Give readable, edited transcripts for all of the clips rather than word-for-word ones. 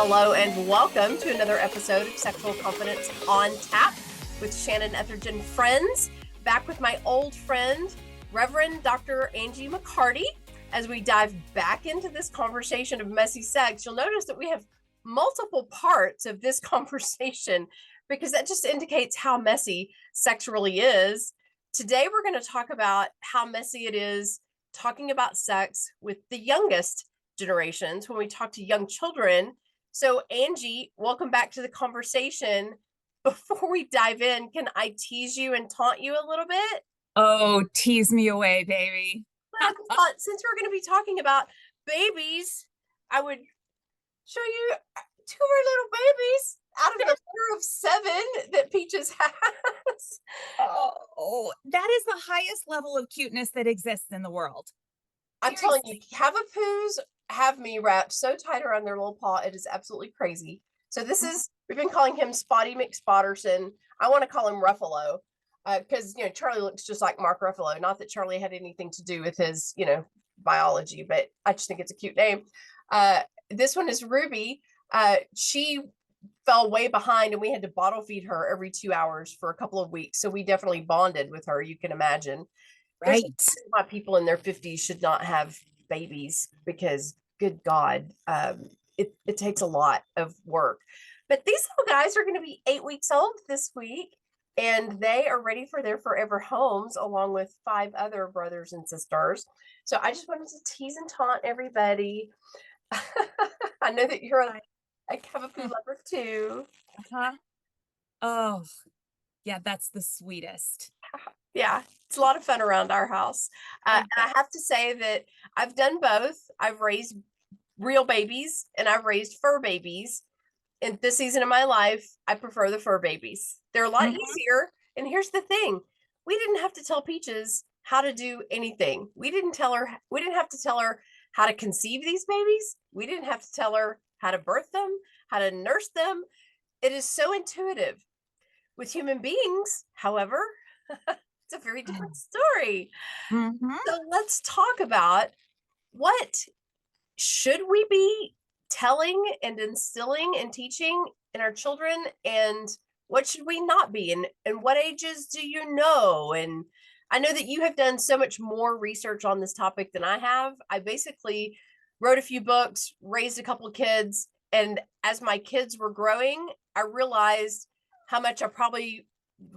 Hello and welcome to another episode of Sexual Confidence on Tap with Shannon Ethridge and friends. Back with my old friend, Reverend Dr. Angie McCarty. As we dive back into this conversation of messy sex, you'll notice that we have multiple parts of this conversation because that just indicates how messy sex really is. Today, we're going to talk about how messy it is talking about sex with the youngest generations when we talk to young children. So Angie, welcome back to the conversation. Before we dive in, can I tease you and taunt you a little bit? Oh, tease me away, baby. I thought since we're going to be talking about babies, I would show you two of our little babies out of a litter of 7 that Peaches has. Oh, that is the highest level of cuteness that exists in the world. I'm telling you, Cavapoos have me wrapped so tight around their little paw. It is absolutely crazy. So this is, we've been calling him Spotty McSpotterson. I want to call him Ruffalo because, Charlie looks just like Mark Ruffalo. Not that Charlie had anything to do with his, biology, but I just think it's a cute name. This one is Ruby. She fell way behind and we had to bottle feed her every 2 hours for a couple of weeks. So we definitely bonded with her, you can imagine. Right. Why people in their 50s should not have babies because, good God, it takes a lot of work. But these little guys are going to be 8 weeks old this week, and they are ready for their forever homes along with 5 other brothers and sisters. So I just wanted to tease and taunt everybody. I know that you're a Cavapoo lover too. Uh-huh. Oh, yeah, that's the sweetest. Yeah, it's a lot of fun around our house. And I have to say that I've done both. I've raised real babies and I've raised fur babies. In this season of my life, I prefer the fur babies. They're a lot easier. And here's the thing. We didn't have to tell Peaches how to do anything. We didn't have to tell her how to conceive these babies. We didn't have to tell her how to birth them, how to nurse them. It is so intuitive. With human beings, however, it's a very different story. So let's talk about what should we be telling and instilling and teaching in our children, and what should we not be, and what ages do you know? And I know that you have done so much more research on this topic than I have. I basically wrote a few books, raised a couple of kids, and as my kids were growing, I realized how much I probably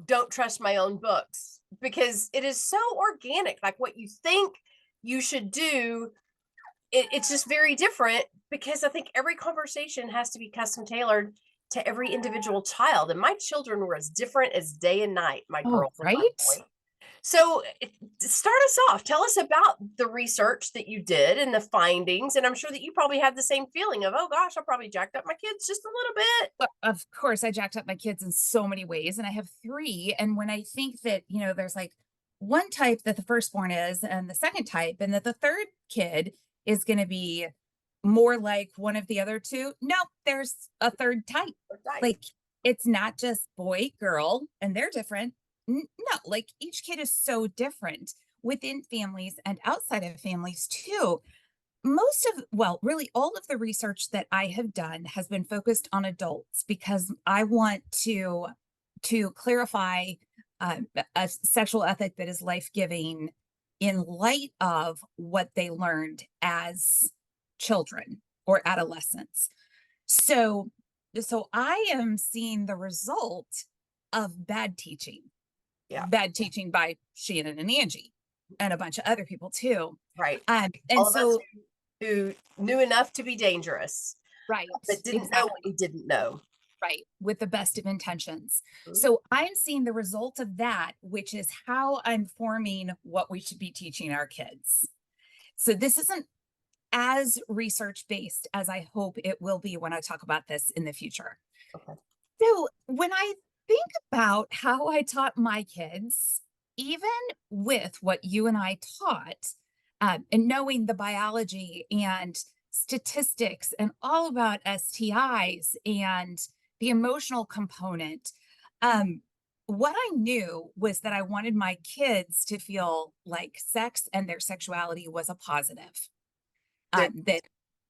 don't trust my own books because it is so organic. Like what you think you should do, it's just very different because I think every conversation has to be custom tailored to every individual child. And my children were as different as day and night, my girls. Right. So start us off. Tell us about the research that you did and the findings. And I'm sure that you probably had the same feeling of, oh gosh, I probably jacked up my kids just a little bit. Well, of course, I jacked up my kids in so many ways, and I have 3. And when I think that, there's like one type that the firstborn is, and the second type, and that the third kid is going to be more like one of the other 2. No, there's a third type. Like it's not just boy, girl, and they're different. No, like each kid is so different within families and outside of families too. Really all of the research that I have done has been focused on adults because I want to clarify a sexual ethic that is life-giving in light of what they learned as children or adolescents. So I am seeing the result of bad teaching. Yeah. Bad teaching by Shannon and Angie and a bunch of other people too. Right. And All so of us who knew enough to be dangerous, right, but didn't know what we didn't know. right, with the best of intentions. So I'm seeing the result of that, which is how I'm forming what we should be teaching our kids. So this isn't as research based as I hope it will be when I talk about this in the future. Okay. So when I think about how I taught my kids, even with what you and I taught, and knowing the biology and statistics and all about STIs and the emotional component, what I knew was that I wanted my kids to feel like sex and their sexuality was a positive. That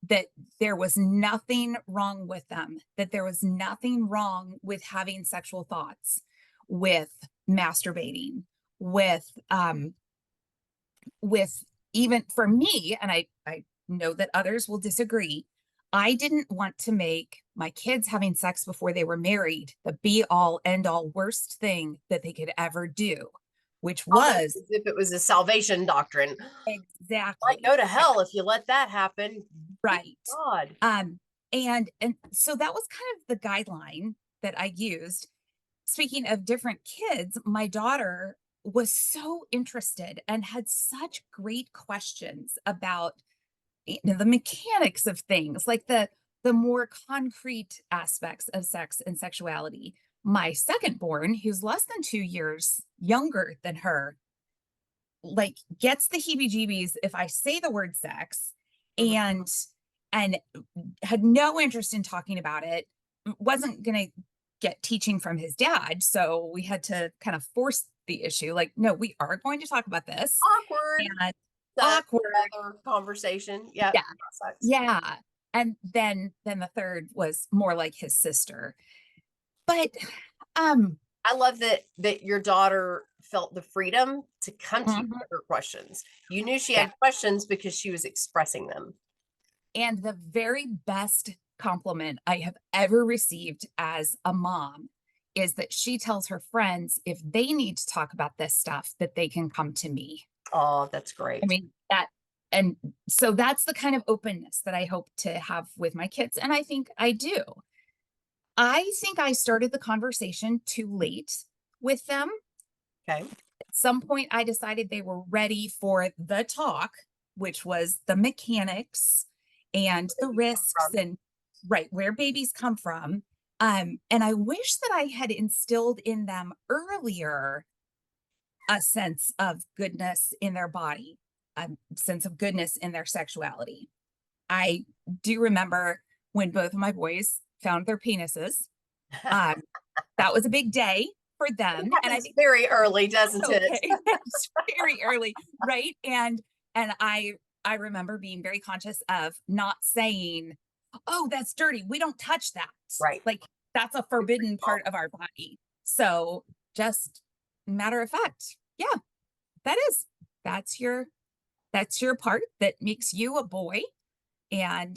that there was nothing wrong with them, that there was nothing wrong with having sexual thoughts, with masturbating, with with even for me, and I know that others will disagree. I didn't want to make my kids having sex before they were married the be all end all worst thing that they could ever do, which Almost was as if it was a salvation doctrine. Might exactly go to hell if you let that happen. Good right. God. Um, and so that was kind of the guideline that I used. Speaking of different kids, my daughter was so interested and had such great questions about, you know, the mechanics of things, like the more concrete aspects of sex and sexuality. My second born, who's less than 2 years younger than her, like gets the heebie-jeebies if I say the word sex, Mhm. and had no interest in talking about it, wasn't going to get teaching from his dad, so we had to kind of force the issue, like, no, we are going to talk about this. Awkward. And That's awkward. another conversation. Yep. Yeah. That sucks. Yeah. And then the third was more like his sister. But um I love that your daughter felt the freedom to come to you mhm, with her questions. You knew she yeah. had questions because she was expressing them. And the very best compliment I have ever received as a mom is that she tells her friends if they need to talk about this stuff that they can come to me. Oh, that's I great. mean, that and so that's the kind of openness that I hope to have with my kids, and I think I do. I think I started the conversation too late with them. Okay. At some point, I decided they were ready for the talk, which was the mechanics and the risks From and right where babies come from. And I wish that I had instilled in them earlier a sense of goodness in their body, a sense of goodness in their sexuality. I do remember when both of my boys found their penises. Um, that was a big day for it them, and I happens think very early, that's doesn't it? okay. It's very early, right? And I remember being very conscious of not saying, "Oh, that's dirty. We don't touch that." Right. Like that's a forbidden part of our body. So just matter of fact, yeah, that is that's your that's your part that makes you a boy. And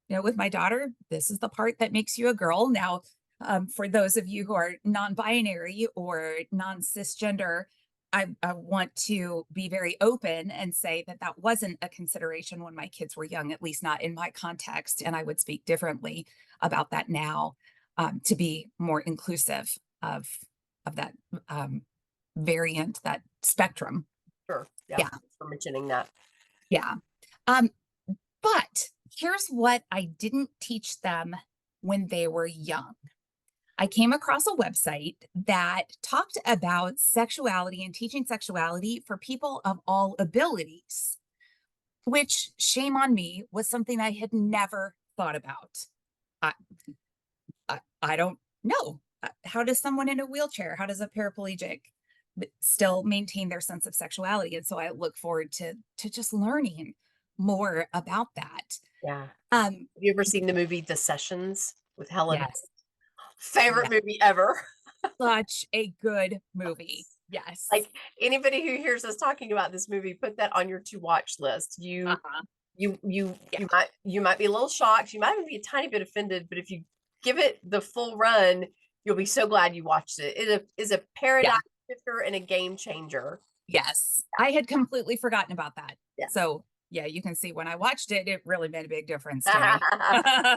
you know, with my daughter, this is the part that makes you a girl. Now, for those of you who are non-binary or non-cisgender, I want to be very open and say that that wasn't a consideration when my kids were young, at least not in my context, and I would speak differently about that now, to be more inclusive of that um, variant, that spectrum. Sure. Yeah. Yeah, Thanks for mentioning that. yeah. Um, But here's what I didn't teach them when they were young. I came across a website that talked about sexuality and teaching sexuality for people of all abilities, which, shame on me, was something I had never thought about. I, I don't know. How does someone in a wheelchair, how does a paraplegic still maintain their sense of sexuality? And so I look forward to just learning more about that. Yeah. Um, Have you ever seen the movie The Sessions with Helen Hunt? yes, Favorite yes, movie ever. such a good movie. Yes. Like anybody who hears us talking about this movie, put that on your to watch list. Uh-huh. Yeah. You might be a little shocked. You might even be a tiny bit offended, but if you give it the full run, you'll be so glad you watched it. It is a Yeah. paradigm shifter and a game changer. Yes. I had completely forgotten about that. Yeah. So yeah, you can see when I watched it, it really made a big difference to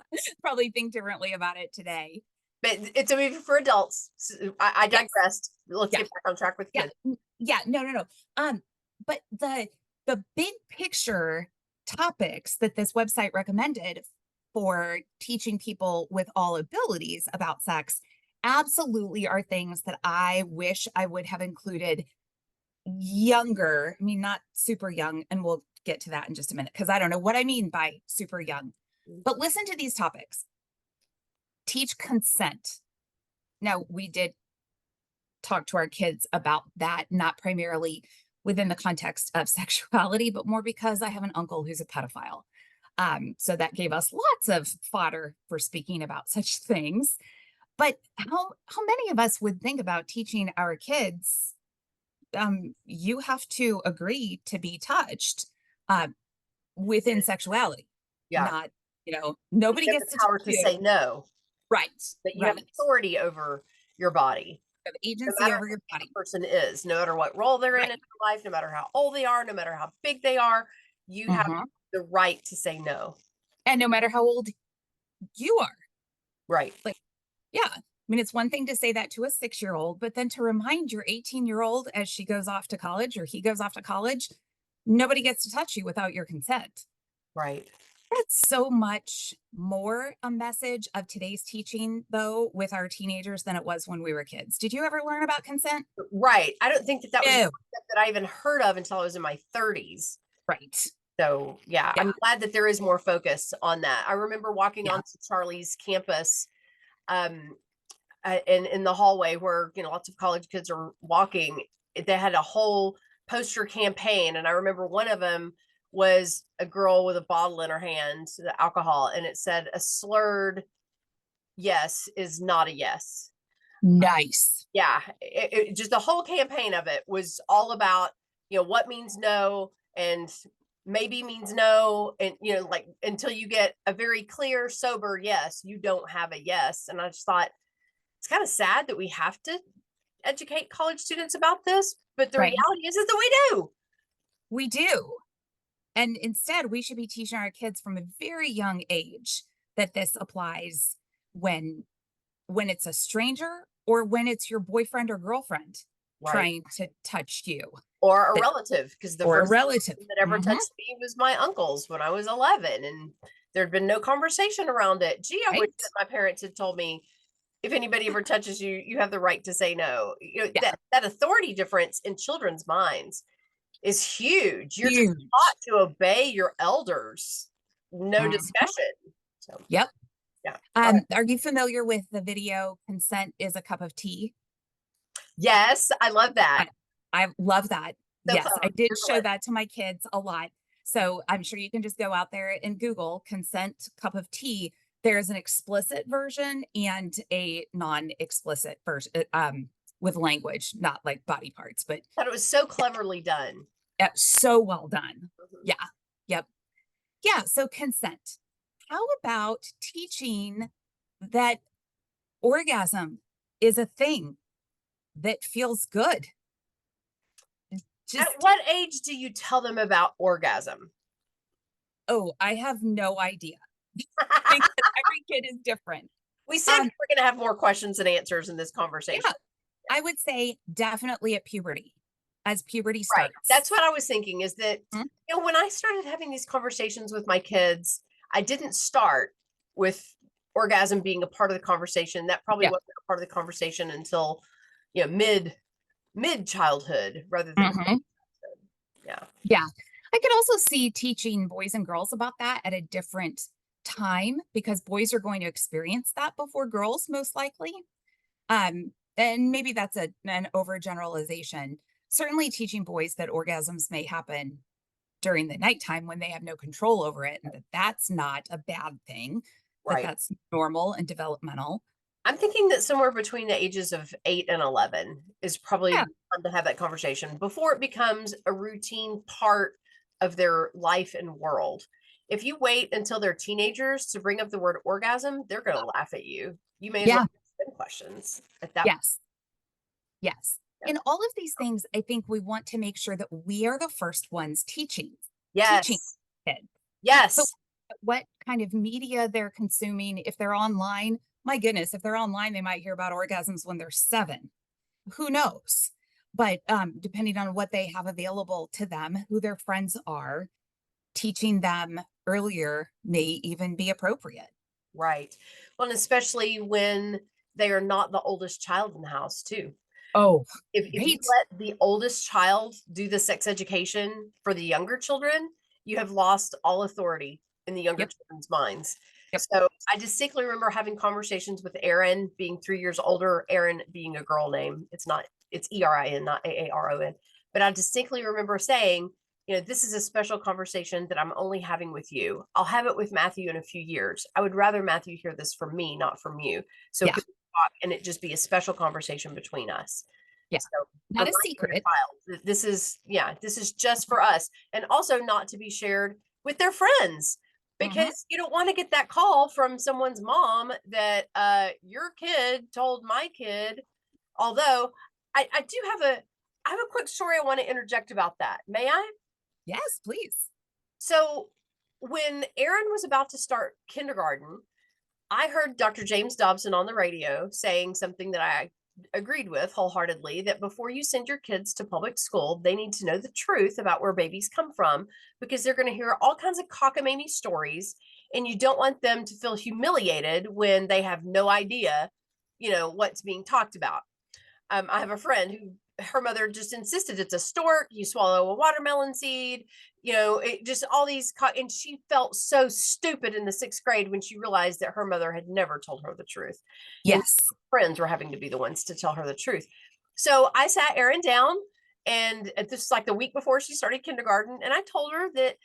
me. Probably think differently about it today. But it's a movie for adults. I Yes. digressed. Let's Yeah. get back on track with Yeah. kids. Yeah. No, no, no. But the big picture topics that this website recommended for teaching people with all abilities about sex absolutely are things that I wish I would have included younger. I mean, not super young, and we'll get to that in just a minute because I don't know what I mean by super young. But listen to these topics. Teach consent. Now, we did talk to our kids about that, not primarily within the context of sexuality, but more because I have an uncle who's a pedophile. So that gave us lots of fodder for speaking about such things. But how many of us would think about teaching our kids, you have to agree to be touched uh, within sexuality, Yeah. not, nobody You have gets the to touch power to you. say no, Right, that you have right. authority over your body, You have no agency matter over your who the body. person is, no matter what role they're in Right. your life, no matter how old they are, no matter how big they are, you have Mhm. the right to say no. And no matter how old you are, Right. like, yeah. I mean, it's one thing to say that to a 6-year-old, but then to remind your 18-year-old as she goes off to college or he goes off to college, nobody gets to touch you without your consent. Right. That's so much more a message of today's teaching, though, with our teenagers than it was when we were kids. Did you ever learn about consent? Right. I don't think that that was a No. concept that I even heard of until I was in my 30s. Right. So, yeah, Yeah. I'm glad that there is more focus on that. I remember walking Yeah. onto Charlie's campus, um, in the hallway where, lots of college kids are walking. They had a whole poster campaign, and I remember one of them was a girl with a bottle in her hand, the alcohol, and it said, "A slurred yes is not a yes." Nice. Yeah, just the whole campaign of it was all about, what means no, and maybe means no, and like, until you get a very clear, sober yes, you don't have a yes. And I just thought it's kind of sad that we have to educate college students about this, but the Right. reality is that we do. We do. And instead, we should be teaching our kids from a very young age that this applies when it's a stranger or when it's your boyfriend or girlfriend Right. trying to touch you, Or a that, relative, because the or a first relative. person that ever Mhm. touched me was my uncle's when I was 11, and there'd been no conversation around it. Gee, I wish Right. that my parents had told me, if anybody ever touches you, you have the right to say no. Yeah. That authority difference in children's minds is huge. You're just Huge. taught to obey your elders, no Mhm. discussion. So, Yep. yeah. All right. Are you familiar with the video "Consent is a Cup of Tea"? Yes, I love that. I, I love that. So Yes, I clever. did Here's a show list. that to my kids a lot. So I'm sure you can just go out there and Google "consent cup of tea." There's an explicit version and a non-explicit version, with language, not like body parts, but I thought it was so cleverly done. so well done. Mhm. Yeah. Yep. Yeah. So consent. How about teaching that orgasm is a thing that feels good? At Just, what age do you tell them about orgasm? oh, I have no idea because every kid is different. We said we Um, were going to have more questions and answers in this yeah, conversation. I would say definitely at puberty, as puberty Right. starts. That's what I was thinking, is that, Mhm. when I started having these conversations with my kids, I didn't start with orgasm being a part of the conversation. That probably Yeah. wasn't a part of the conversation until, mid childhood rather than Mhm. yeah. Yeah. I could also see teaching boys and girls about that at a different time because boys are going to experience that before girls, most likely. And maybe that's an overgeneralization. Certainly, teaching boys that orgasms may happen during the nighttime when they have no control over it, and that that's not a bad thing, that Right. that's normal and developmental. I'm thinking that somewhere between the ages of 8 and 11 is probably Yeah. fun to have that conversation before it becomes a routine part of their life and world. If you wait until they're teenagers to bring up the word orgasm, they're going to laugh at you. You may as well Yeah. ask them questions at that point. Yes. Yes. Yeah. In all of these things, I think we want to make sure that we are the first ones teaching Yes. kids. So Yes. what kind of media they're consuming, if they're online, my goodness, if they're online, they might hear about orgasms when they're 7. Who knows? But depending on what they have available to them, who their friends are, teaching them earlier may even be appropriate. Right. Well, and especially when they are not the oldest child in the house, too. Oh, If you right. let the oldest child do the sex education for the younger children, you have lost all authority in the younger Yep. children's minds. Yep. So I distinctly remember having conversations with Erin being 3 years older, Erin being a girl name. It's Erin, not Aaron. But I distinctly remember saying, this is a special conversation that I'm only having with you. I'll have it with Matthew in a few years. I would rather Matthew hear this from me, not from you. So Yeah. can we talk and it just be a special conversation between us. Yeah. So Not a remind your secret. child that this is just for us, and also not to be shared with their friends, Mhm. because you don't want to get that call from someone's mom that your kid told my kid. Although I do have a quick story I want to interject about that. May I? Yes, please. So when Aaron was about to start kindergarten, I heard Dr. James Dobson on the radio saying something that I agreed with wholeheartedly, that before you send your kids to public school, they need to know the truth about where babies come from, because they're going to hear all kinds of cockamamie stories, and you don't want them to feel humiliated when they have no idea, what's being talked about. I have a friend who, her mother just insisted it's a stork. You swallow a watermelon seed, it just all these, and she felt so stupid in the 6th grade when she realized that her mother had never told her the truth. And Yes. friends were having to be the ones to tell her the truth. So I sat Erin down, and this is like the week before she started kindergarten, and I told her that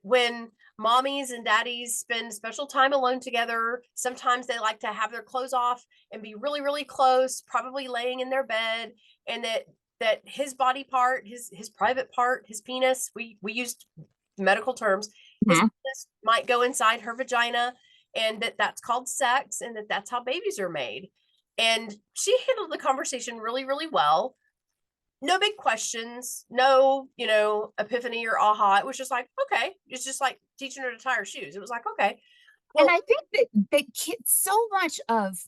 when mommies and daddies spend special time alone together, sometimes they like to have their clothes off and be really, really close, probably laying in their bed, and that his body part, his private part, his penis, we used medical terms, his Mhm. penis might go inside her vagina, and that's called sex, and that's how babies are made. And she handled the conversation really, really well. No big questions, no, epiphany or aha. It was just like, okay. It's just like teaching her to tie her shoes. It was like, okay, And well, I think that kids, so much of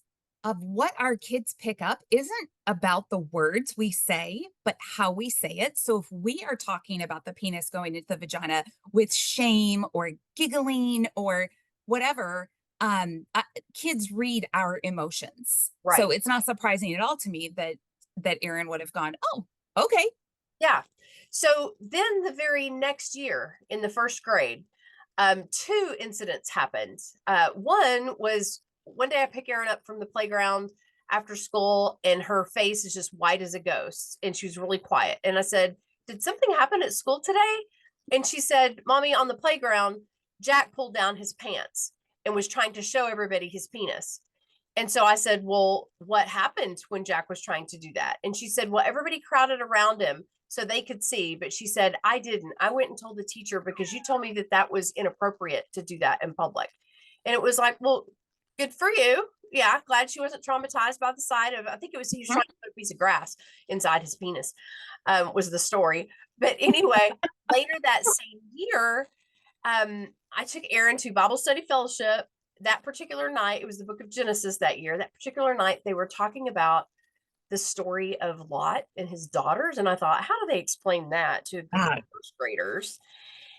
what our kids pick up isn't about the words we say, but how we say it. So if we are talking about the penis going into the vagina with shame or giggling or whatever, kids read our emotions. So right. it's not surprising at all to me that Aaron would have gone, oh, okay. Yeah. So then the very next year in the 1st grade, two incidents happened. One was one day I pick Erin up from the playground after school, and her face is just white as a ghost, and she was really quiet. And I said, "Did something happen at school today?" And she said, "Mommy, on the playground, Jack pulled down his pants and was trying to show everybody his penis." And so I said, "Well, what happened when Jack was trying to do that?" And she said, "Well, everybody crowded around him so they could see." But she said, "I didn't. I went and told the teacher because you told me that that was inappropriate to do that in public." And it was like, well, good for you. Yeah, glad she wasn't traumatized by the sight of, I think it was, he was trying to put a piece of grass inside his penis, was the story. But anyway, later that same year, I took Aaron to Bible study fellowship. That particular night, it was the book of Genesis that year. That particular night, they were talking about the story of Lot and his daughters. And I thought, how do they explain that to a group of Ah, 1st graders?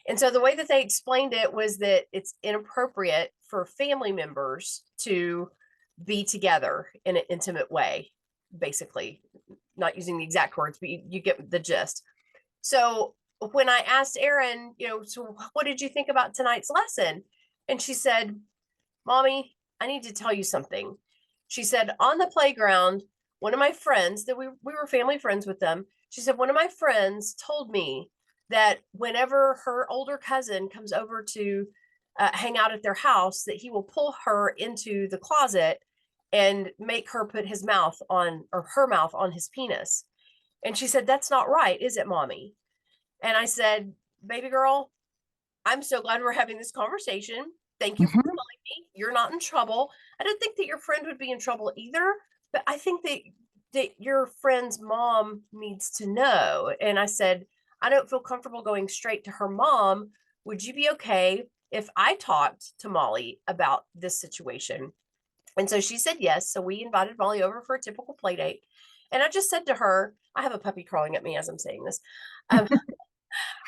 And so the way that they explained it was that it's inappropriate for family members to be together in an intimate way, basically, not using the exact words, but you get the gist. So when I asked Erin, so what did you think about tonight's lesson? And she said, "Mommy, I need to tell you something." She said, "On the playground, one of my friends, that we were family friends with them, she said, one of my friends told me that whenever her older cousin comes over to hang out at their house, that he will pull her into the closet and make her put his mouth on, or her mouth on, his penis." And she said, "That's not right, is it, Mommy?" And I said, "Baby girl, I'm so glad we're having this conversation. Thank you for mhm. telling me. You're not in trouble. I don't think that your friend would be in trouble either, but I think that your friend's mom needs to know." And I said, "I don't feel comfortable going straight to her mom. Would you be okay if I talked to Molly about this situation?" And so she said yes. So we invited Molly over for a typical play date. And I just said to her, I have a puppy crawling at me as I'm saying this. Um,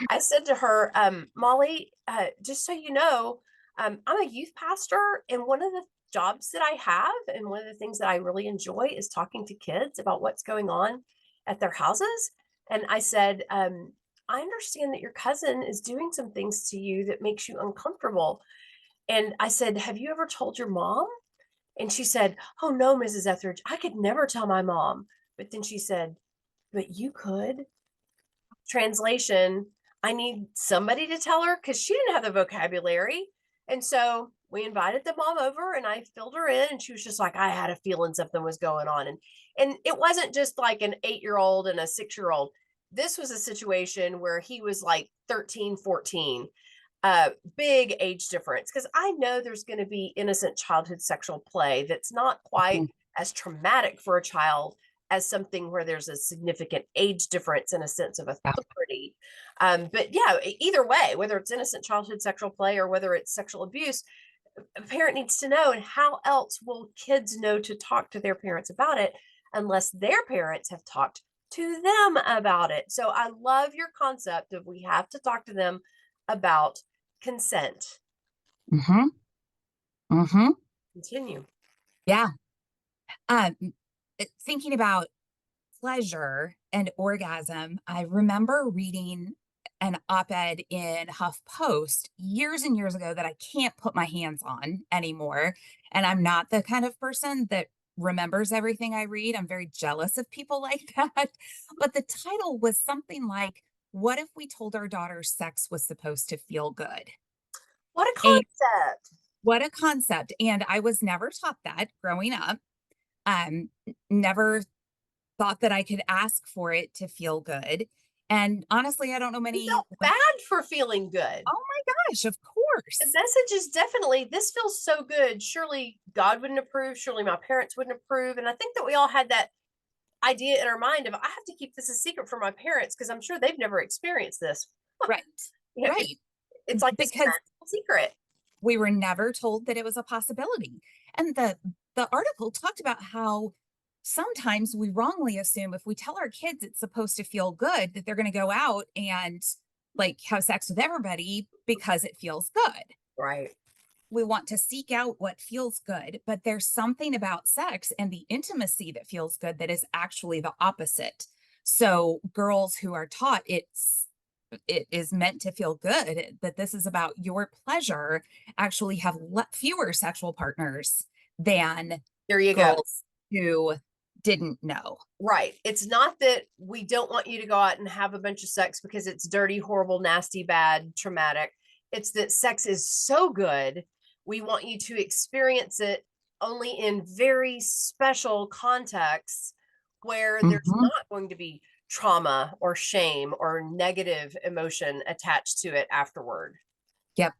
I said to her, "Molly, just so you know, I'm a youth pastor, and one of the jobs that I have, and one of the things that I really enjoy, is talking to kids about what's going on at their houses." And I said, "I understand that your cousin is doing some things to you that makes you uncomfortable." And I said, "Have you ever told your mom?" And she said, "Oh no, Mrs. Ethridge, I could never tell my mom." But then she said, "But you could." Translation, I need somebody to tell her because she didn't have the vocabulary. And so we invited the mom over and I filled her in and she was just like, I had a feeling something was going on. And it wasn't just like an 8-year-old and a 6-year-old. This was a situation where he was like 13, 14. Big age difference. Because I know there's going to be innocent childhood sexual play that's not quite Mhm. as traumatic for a child as something where there's a significant age difference and a sense of Yeah. authority. But yeah, either way, whether it's innocent childhood sexual play or whether it's sexual abuse, a parent needs to know. And how else will kids know to talk to their parents about it unless their parents have talked to them about it? So I love your concept of we have to talk to them about consent. Mhm. Mhm. Continue. Yeah. Thinking about pleasure and orgasm, I remember reading an op-ed in HuffPost years and years ago that I can't put my hands on anymore. And I'm not the kind of person that remembers everything I read. I'm very jealous of people like that. But the title was something like, "What if we told our daughter sex was supposed to feel good?" What a And concept. what a concept. And I was never taught that growing up. Never thought that I could ask for it to feel good. And honestly, I don't know You many felt bad for feeling good. Oh my gosh, of The course. message is definitely, this feels so good. Surely God wouldn't approve. Surely my parents wouldn't approve. And I think that we all had that idea in our mind of, I have to keep this a secret from my parents because I'm sure they've never experienced this. Right. You know, Right. it's like this Because magical secret. we were never told that it was a possibility. And the article talked about how sometimes we wrongly assume if we tell our kids it's supposed to feel good, that they're going to go out and like have sex with everybody because it feels good. Right. We want to seek out what feels good, but there's something about sex and the intimacy that feels good that is actually the opposite. So girls who are taught it is meant to feel good, that this is about your pleasure, actually have fewer sexual partners than There you go. girls who didn't know. Right. It's not that we don't want you to go out and have a bunch of sex because it's dirty, horrible, nasty, bad, traumatic. It's that sex is so good. We want you to experience it only in very special contexts where there's Mhm. not going to be trauma or shame or negative emotion attached to it afterward. Yep.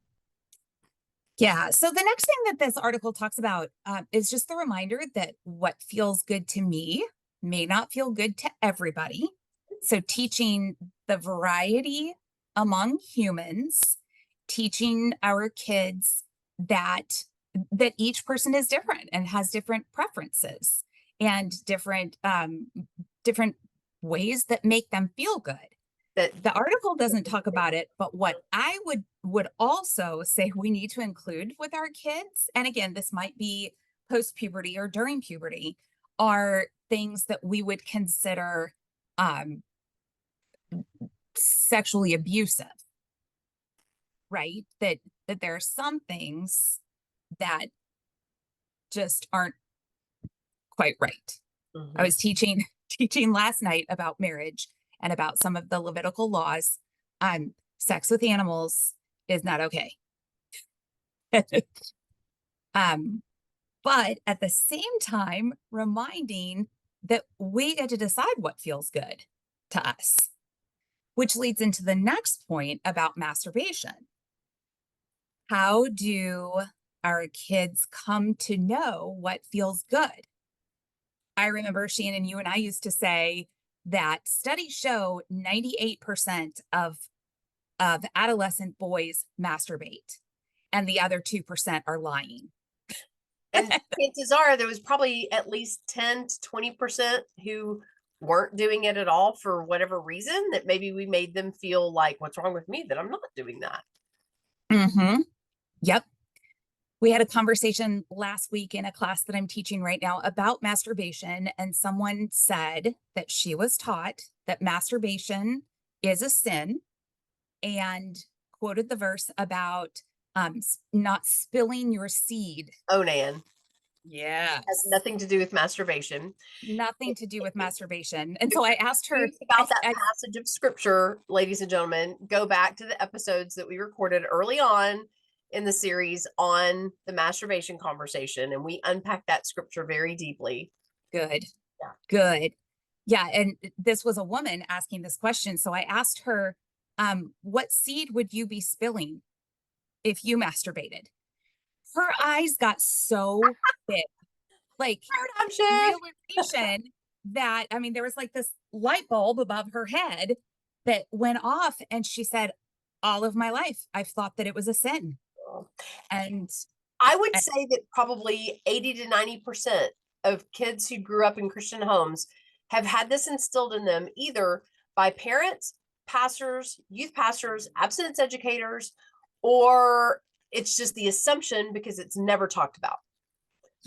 Yeah. So the next thing that this article talks about is just the reminder that what feels good to me may not feel good to everybody. So teaching the variety among humans, teaching our kids that each person is different and has different preferences and different ways that make them feel good. That The article doesn't talk about it, but what I would also say we need to include with our kids, and again, this might be post puberty or during puberty, are things that we would consider um, sexually abusive, right? That there are some things that just aren't quite right. I Mhm. was teaching teaching last night about marriage and about some of the Levitical laws. Sex with animals is not okay. um, but at the same time, reminding that we get to decide what feels good to us, which leads into the next point about masturbation. How do our kids come to know what feels good? I remember Shannon, you and I used to say that studies show 98% of adolescent boys masturbate, and the other 2% are lying. And chances are there was probably at least 10 to 20% who weren't doing it at all for whatever reason, that maybe we made them feel like, what's wrong with me that I'm not doing that? Mm-hmm. Yep. We had a conversation last week in a class that I'm teaching right now about masturbation, and someone said that she was taught that masturbation is a sin and quoted the verse about not spilling your seed. Onan. Has Yes. nothing to do with masturbation. Nothing If to do with masturbation. And if so I you're asked her, confused about that passage of scripture, ladies and gentlemen, go back to the episodes that we recorded early on in the series on the masturbation conversation, and we unpacked that scripture very deeply. good, Yeah. good. Yeah. And this was a woman asking this question. So I asked her, what seed would you be spilling if you masturbated? Her eyes got so big, like Paradigm shift. realization that, I mean, there was like this light bulb above her head that went off. And she said, all of my life, I've thought that it was a sin. And, I would and say that probably 80 to 90% of kids who grew up in Christian homes have had this instilled in them either by parents, pastors, youth pastors, abstinence educators, or it's just the assumption because it's never talked about.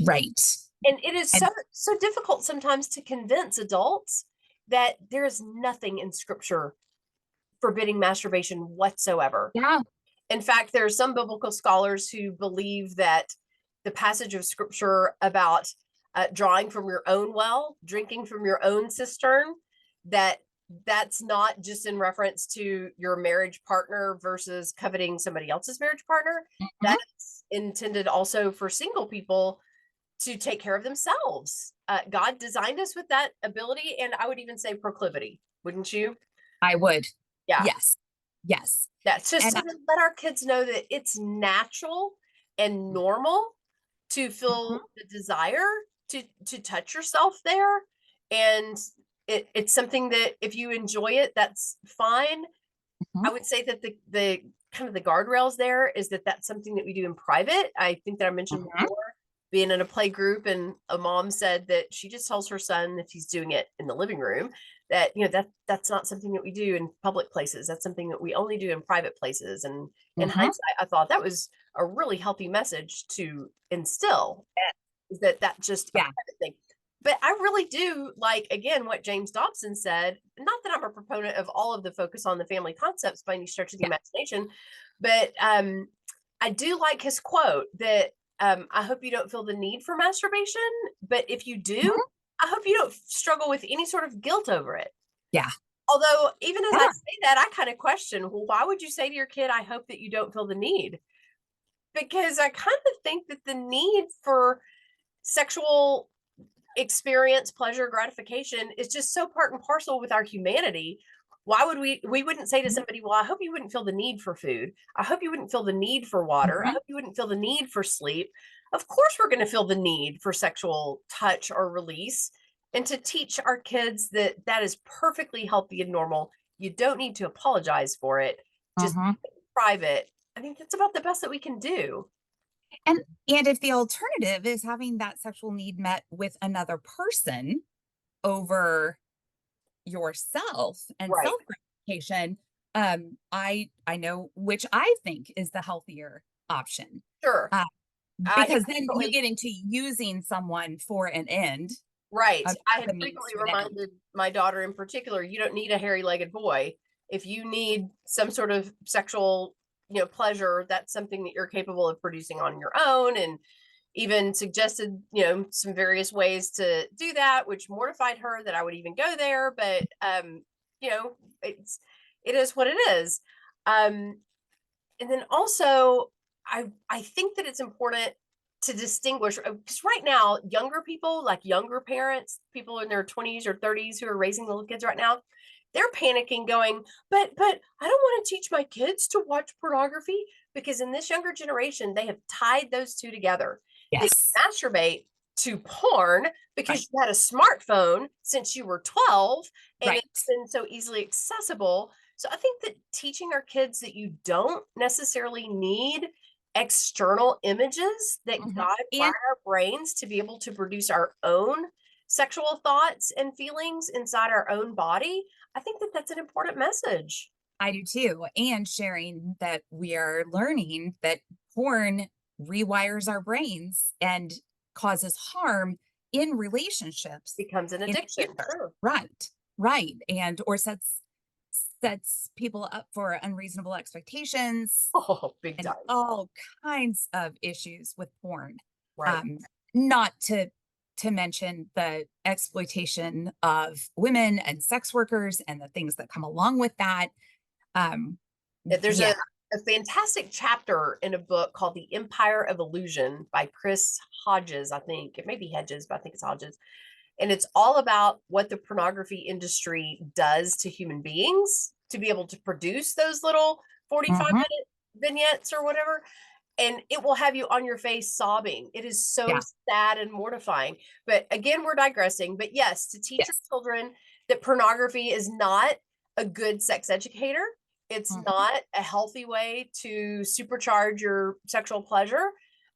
right. And it is And so difficult sometimes to convince adults that there is nothing in scripture forbidding masturbation whatsoever. yeah, In fact, there are some biblical scholars who believe that the passage of scripture about drawing from your own well, drinking from your own cistern, that that's not just in reference to your marriage partner versus coveting somebody else's marriage partner. mhm, That's intended also for single people to take care of themselves. God designed us with that ability, and I would even say proclivity, wouldn't you? I would. Yeah. Yes. Yes. That's just And to let our kids know that it's natural and normal to mhm, feel the desire to touch yourself there. And it's something that if you enjoy it, that's fine. mhm, I would say that the kind of the guardrails there is that that's something that we do in private. I think that I mentioned mhm, before being in a play group, and a mom said that she just tells her son if he's doing it in the living room that that's not something that we do in public places. That's something that we only do in private places. And in mhm. hindsight, I thought that was a really healthy message to instill, is that that's just a Yeah. private thing. But I really do like, again, what James Dobson said. Not that I'm a proponent of all of the focus on the family concepts by any stretch of the Yeah. imagination, but I do like his quote that I hope you don't feel the need for masturbation, but if you do, Mhm. I hope you don't struggle with any sort of guilt over it. Yeah. Although, even as I Yeah. say that, I kind of question, well, why would you say to your kid, I hope that you don't feel the need? Because I kind of think that the need for sexual experience, pleasure, gratification is just so part and parcel with our humanity. Why would we wouldn't say to Mhm. somebody, well, I hope you wouldn't feel the need for food. I hope you wouldn't feel the need for water. I Mhm. hope you wouldn't feel the need for sleep. Of course we're going to feel the need for sexual touch or release, and to teach our kids that that is perfectly healthy and normal. You don't need to apologize for it. Just Mhm. private. I think that's about the best that we can do. And and if the alternative is having that sexual need met with another person over yourself and Right. self-gratification, I know which I think is the healthier option. Sure. Uh, I had because then you frequently get into using someone for an end, Right. I the had means frequently to an end. reminded my daughter in particular, you don't need a hairy-legged boy. If you need some sort of sexual, pleasure, that's something that you're capable of producing on your own, and even suggested, some various ways to do that, which mortified her that I would even go there, but you know, it is what it is. Um and then also, I think that it's important to distinguish, because right now younger people, like younger parents, people in their 20s or 30s who are raising little kids right now, they're panicking going, but I don't want to teach my kids to watch pornography, because in this younger generation they have tied those two together. They Yes. masturbate to porn because Right. you had a smartphone since you were 12 and it's Right. been so easily accessible. So I think that teaching our kids that you don't necessarily need external images, that Mhm. God wired And our brains to be able to produce our own sexual thoughts and feelings inside our own body. I think that that's an important message. I do too. And sharing that we are learning that porn rewires our brains and causes harm in relationships Becomes an in the addiction. future. Sure. Right. Right. And or sets people up for unreasonable expectations Oh, big and time. all kinds of issues with porn. Right. Um, not to mention the exploitation of women and sex workers and the things that come along with that. Um, There's yeah. a fantastic chapter in a book called The Empire of Illusion by Chris Hodges, I think. It may be Hedges, but I think it's Hodges. And it's all about what the pornography industry does to human beings to be able to produce those little 45-minute Mhm. vignettes or whatever. And it will have you on your face sobbing. It is so Yeah. sad and mortifying. But again, we're digressing. But yes, to teach your Yes. children that pornography is not a good sex educator. It's Mhm. not a healthy way to supercharge your sexual pleasure.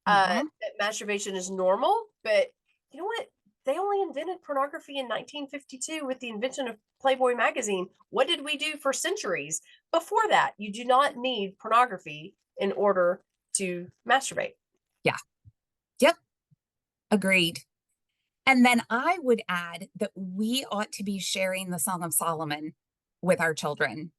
Mhm. That masturbation is normal. But you know what? They only invented pornography in 1952 with the invention of Playboy magazine. What did we do for centuries before that? You do not need pornography in order to masturbate. Yeah. Yep. Agreed. And then I would add that we ought to be sharing the Song of Solomon with our children.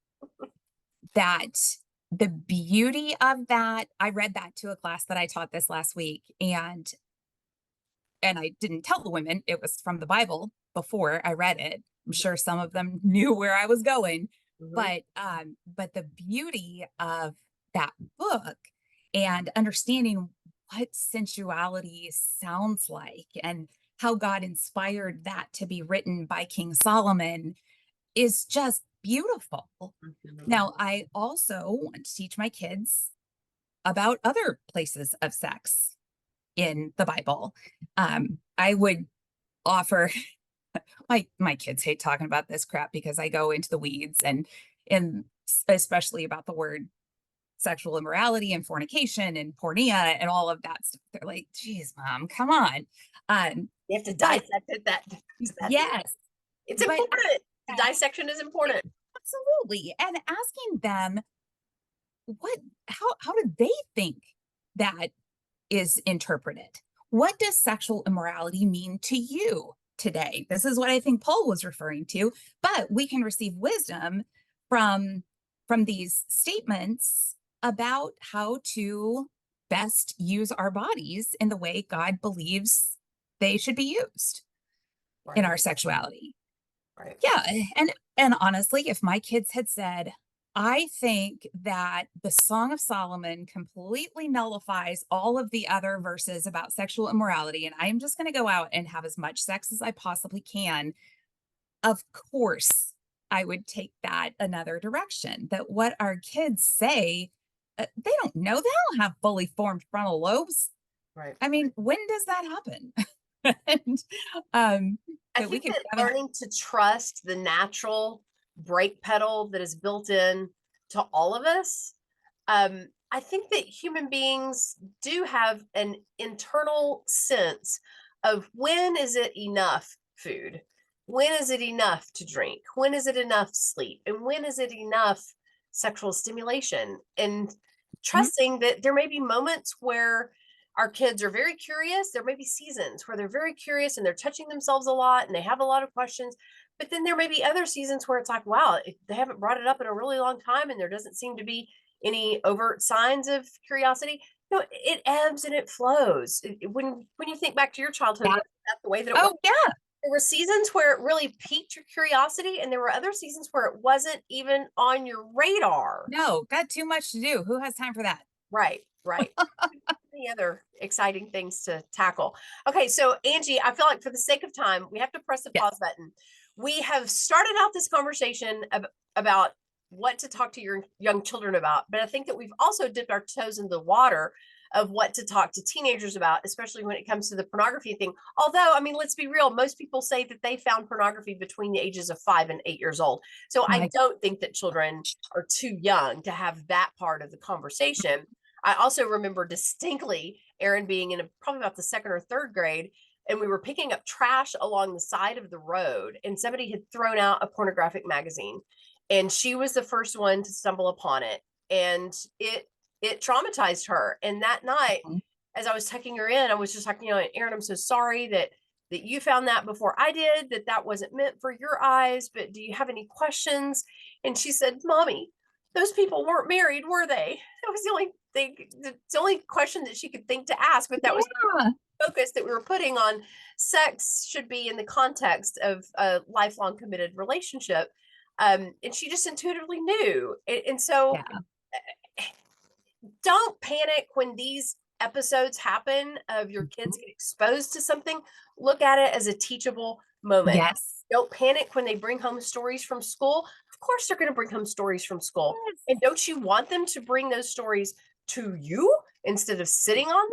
That the beauty of that, I read that to a class that I taught this last week, and I didn't tell the women it was from the Bible before I read it. I'm sure some of them knew where I was going, Mm-hmm. but the beauty of that book and understanding what sensuality sounds like and how God inspired that to be written by King Solomon is just beautiful. Mm-hmm. Now, I also want to teach my kids about other places of sex in the Bible. I would offer my kids hate talking about this crap because I go into the weeds and especially about the word sexual immorality and fornication and pornea and all of that stuff. They're like, geez, mom, come on. You have to But dissect it that to that degree. yes, It's but important. The dissection is important. absolutely. And asking them what how do they think that is interpreted? What does sexual immorality mean to you today? This is what I think Paul was referring to, but we can receive wisdom from these statements about how to best use our bodies in the way God believes they should be used in Right. our sexuality. Right. Yeah, and honestly, if my kids had said, I think that the Song of Solomon completely nullifies all of the other verses about sexual immorality, and I am just going to go out and have as much sex as I possibly can, of course, I would take that another direction. That what our kids say, they don't know. They don't have fully formed frontal lobes. Right. I mean, when does that happen? and I that we think could that have an learning to trust the natural brake pedal that is built in to all of us. I think that human beings do have an internal sense of when is it enough food? When is it enough to drink? When is it enough sleep? And when is it enough sexual stimulation? And Mhm, trusting that there may be moments where our kids are very curious. There may be seasons where they're very curious and they're touching themselves a lot and they have a lot of questions. But then there may be other seasons where it's like, wow, they haven't brought it up in a really long time and there doesn't seem to be any overt signs of curiosity. You know, it ebbs and it flows. When you think back to your childhood, yeah. was that the way that it was? Oh, yeah. There were seasons where it really piqued your curiosity, and there were other seasons where it wasn't even on your radar. No, got too much to do. Who has time for that? Right, right. Any other exciting things to tackle? Okay, so Angie, I feel like for the sake of time, we have to press the Yes. pause button. We have started out this conversation about what to talk to your young children about, but I think that we've also dipped our toes in the water of what to talk to teenagers about, especially when it comes to the pornography thing. Although, I mean, let's be real, most people say that they found pornography between the ages of 5 and 8 years old. So I My don't think that children are too young to have that part of the conversation. I also remember distinctly Erin being in probably about the second or third grade, and we were picking up trash along the side of the road, and somebody had thrown out a pornographic magazine, and she was the first one to stumble upon it, and it traumatized her. And that night, Mhm. as I was tucking her in, I was just like, you know, Erin, I'm so sorry that you found that before I did, that wasn't meant for your eyes, but do you have any questions? And she said, Mommy, those people weren't married, were they? That was the only thing, the only question that she could think to ask, but that was Yeah. focus that we were putting on sex should be in the context of a lifelong committed relationship. And she just intuitively knew. And so Yeah. don't panic when these episodes happen of your kids Mhm. get exposed to something. Look at it as a teachable moment. Yes. Don't panic when they bring home stories from school. Of course, they're going to bring home stories from school. Yes. And don't you want them to bring those stories to you instead of sitting on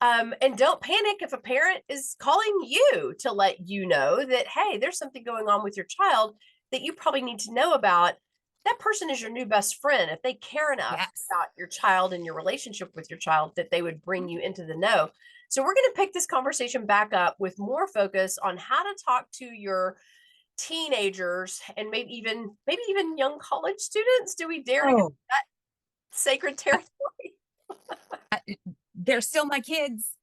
them? And don't panic if a parent is calling you to let you know that, hey, there's something going on with your child that you probably need to know about. That person is your new best friend. If they care enough Yes. about your child and your relationship with your child, that they would bring you into the know. So, we're going to pick this conversation back up with more focus on how to talk to your teenagers and maybe even young college students. Do we dare to go Oh, to that sacred territory? they're still my kids.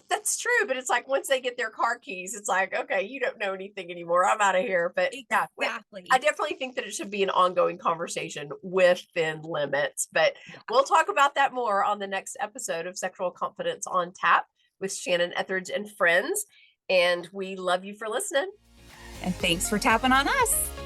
That's true, but it's like once they get their car keys, it's like, okay, you don't know anything anymore. I'm out of here. But yeah, I Exactly. definitely think that it should be an ongoing conversation within limits. But Yeah. we'll talk about that more on the next episode of Sexual Confidence on Tap with Shannon Ethridge and friends. And we love you for listening. And thanks for tapping on us.